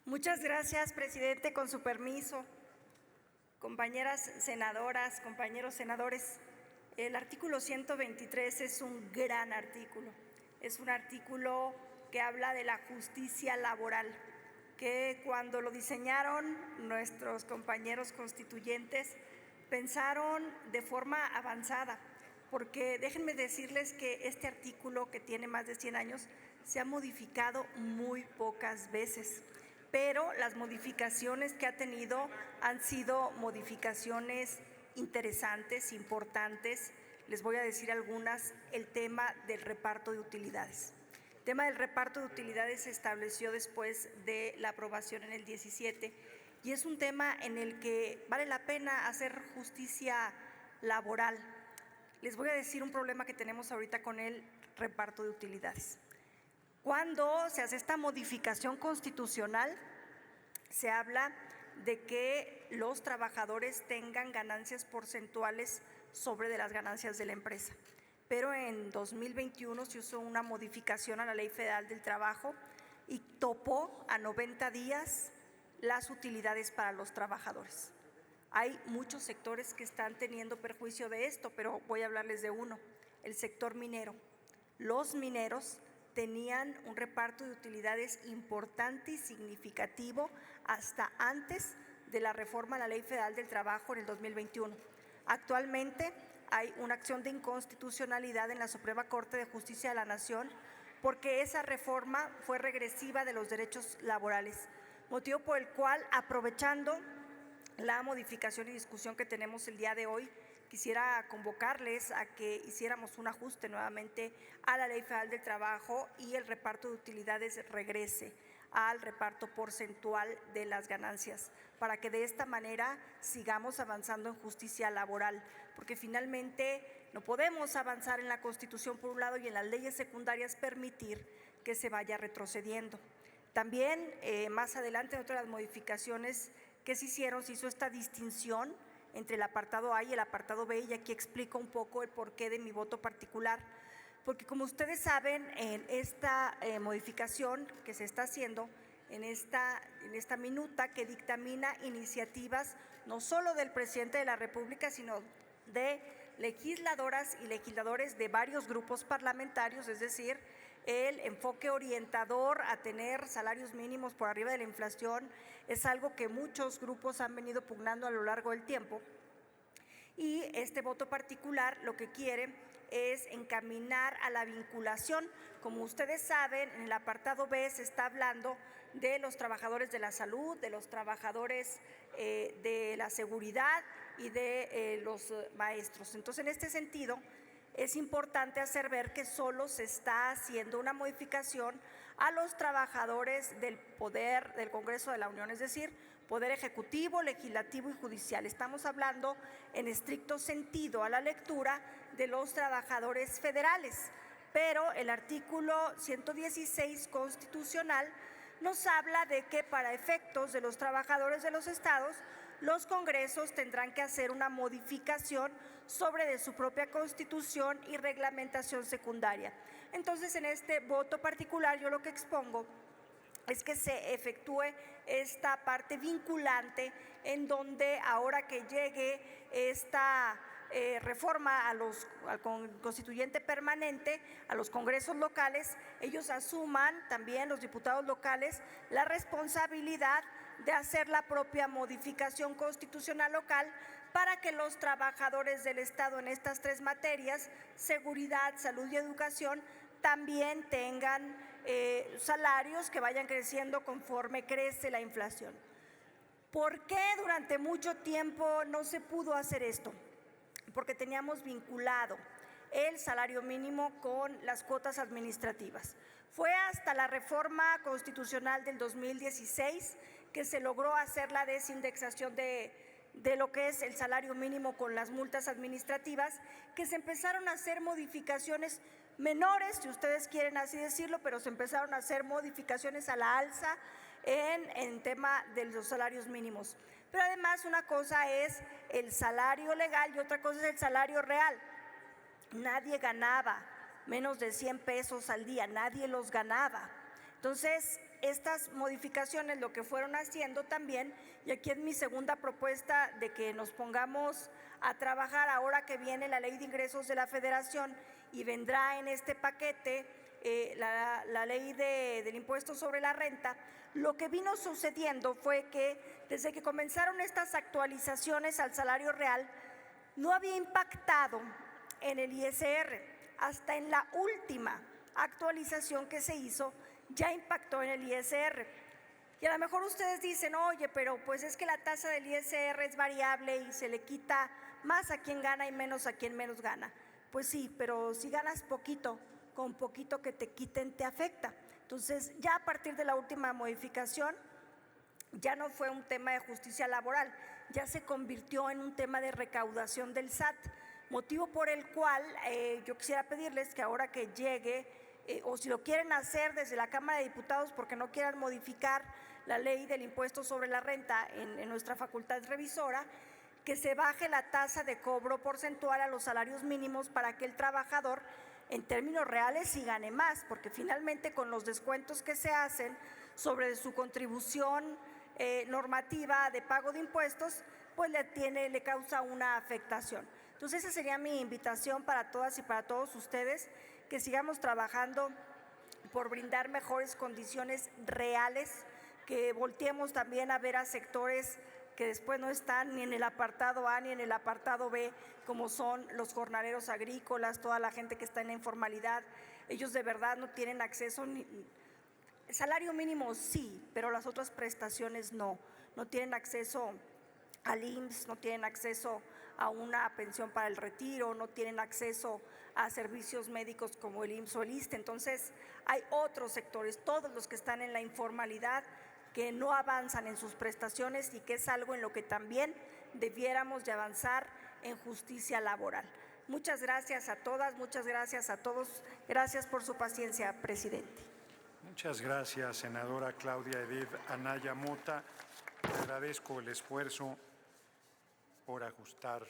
Muchas gracias, presidente. Con su permiso, compañeras senadoras, compañeros senadores, el artículo 123 es un gran artículo. Es un artículo que habla de la justicia laboral, que cuando lo diseñaron nuestros compañeros constituyentes pensaron de forma avanzada, porque déjenme decirles que este artículo, que tiene más de 100 años, se ha modificado muy pocas veces, pero las modificaciones que ha tenido han sido modificaciones interesantes, importantes. Les voy a decir algunas. El tema del reparto de utilidades. El tema del reparto de utilidades se estableció después de la aprobación en el 17 y es un tema en el que vale la pena hacer justicia laboral. Les voy a decir un problema que tenemos ahorita con el reparto de utilidades. Cuando se hace esta modificación constitucional, se habla de que los trabajadores tengan ganancias porcentuales sobre de las ganancias de la empresa. Pero en 2021 se hizo una modificación a la Ley Federal del Trabajo y topó a 90 días las utilidades para los trabajadores. Hay muchos sectores que están teniendo perjuicio de esto, pero voy a hablarles de uno: el sector minero. Los mineros tenían un reparto de utilidades importante y significativo hasta antes de la reforma a la Ley Federal del Trabajo en el 2021. Actualmente hay una acción de inconstitucionalidad en la Suprema Corte de Justicia de la Nación porque esa reforma fue regresiva de los derechos laborales, motivo por el cual, aprovechando la modificación y discusión que tenemos el día de hoy, quisiera convocarles a que hiciéramos un ajuste nuevamente a la Ley Federal del Trabajo y el reparto de utilidades regrese al reparto porcentual de las ganancias, para que de esta manera sigamos avanzando en justicia laboral, porque finalmente no podemos avanzar en la Constitución por un lado y en las leyes secundarias permitir que se vaya retrocediendo. También más adelante, en otras modificaciones que se hizo esta distinción entre el apartado A y el apartado B, y aquí explico un poco el porqué de mi voto particular, porque como ustedes saben, en esta modificación que se está haciendo, en esta minuta que dictamina iniciativas no solo del presidente de la República, sino de legisladoras y legisladores de varios grupos parlamentarios, es decir, el enfoque orientador a tener salarios mínimos por arriba de la inflación es algo que muchos grupos han venido pugnando a lo largo del tiempo. Y este voto particular lo que quiere es encaminar a la vinculación. Como ustedes saben, en el apartado B se está hablando de los trabajadores de la salud, de los trabajadores de la seguridad y de los maestros. Entonces, en este sentido, es importante hacer ver que solo se está haciendo una modificación a los trabajadores del poder del Congreso de la Unión, es decir, poder ejecutivo, legislativo y judicial. Estamos hablando en estricto sentido a la lectura de los trabajadores federales, pero el artículo 116 constitucional nos habla de que para efectos de los trabajadores de los estados, los congresos tendrán que hacer una modificación sobre de su propia constitución y reglamentación secundaria. Entonces, en este voto particular, yo lo que expongo es que se efectúe esta parte vinculante en donde, ahora que llegue esta reforma al constituyente permanente, a los congresos locales, ellos asuman también, los diputados locales, la responsabilidad de hacer la propia modificación constitucional local para que los trabajadores del Estado en estas tres materias, seguridad, salud y educación, también tengan salarios que vayan creciendo conforme crece la inflación. ¿Por qué durante mucho tiempo no se pudo hacer esto? Porque teníamos vinculado el salario mínimo con las cuotas administrativas. Fue hasta la reforma constitucional del 2016 que se logró hacer la desindexación de lo que es el salario mínimo con las multas administrativas, que se empezaron a hacer modificaciones menores, si ustedes quieren así decirlo, pero se empezaron a hacer modificaciones a la alza en tema de los salarios mínimos. Pero además, una cosa es el salario legal y otra cosa es el salario real. Nadie ganaba menos de 100 pesos al día, nadie los ganaba. Entonces, estas modificaciones lo que fueron haciendo también, y aquí es mi segunda propuesta de que nos pongamos a trabajar ahora que viene la Ley de Ingresos de la Federación y vendrá en este paquete la ley del impuesto sobre la renta. Lo que vino sucediendo fue que desde que comenzaron estas actualizaciones al salario real, no había impactado en el ISR. Hasta en la última actualización que se hizo, ya impactó en el ISR. Y a lo mejor ustedes dicen, oye, pero pues es que la tasa del ISR es variable y se le quita más a quien gana y menos a quien menos gana. Pues sí, pero si ganas poquito, con poquito que te quiten te afecta. Entonces, ya a partir de la última modificación, ya no fue un tema de justicia laboral, ya se convirtió en un tema de recaudación del SAT, motivo por el cual yo quisiera pedirles que ahora que llegue, o si lo quieren hacer desde la Cámara de Diputados porque no quieran modificar la ley del impuesto sobre la renta en nuestra facultad revisora, que se baje la tasa de cobro porcentual a los salarios mínimos para que el trabajador en términos reales sí gane más, porque finalmente con los descuentos que se hacen sobre su contribución normativa de pago de impuestos, pues le causa una afectación. Entonces esa sería mi invitación para todas y para todos ustedes, que sigamos trabajando por brindar mejores condiciones reales, que volteemos también a ver a sectores que después no están ni en el apartado A ni en el apartado B, como son los jornaleros agrícolas, toda la gente que está en la informalidad. Ellos de verdad no tienen acceso el salario mínimo sí, pero las otras prestaciones no tienen acceso al IMSS, no tienen acceso a una pensión para el retiro, no tienen acceso a servicios médicos como el IMSS o el ISSSTE. Entonces, hay otros sectores, todos los que están en la informalidad, que no avanzan en sus prestaciones y que es algo en lo que también debiéramos de avanzar en justicia laboral. Muchas gracias a todas, muchas gracias a todos. Gracias por su paciencia, presidente. Muchas gracias, senadora Claudia Edith Anaya Mota. Le agradezco el esfuerzo por ajustar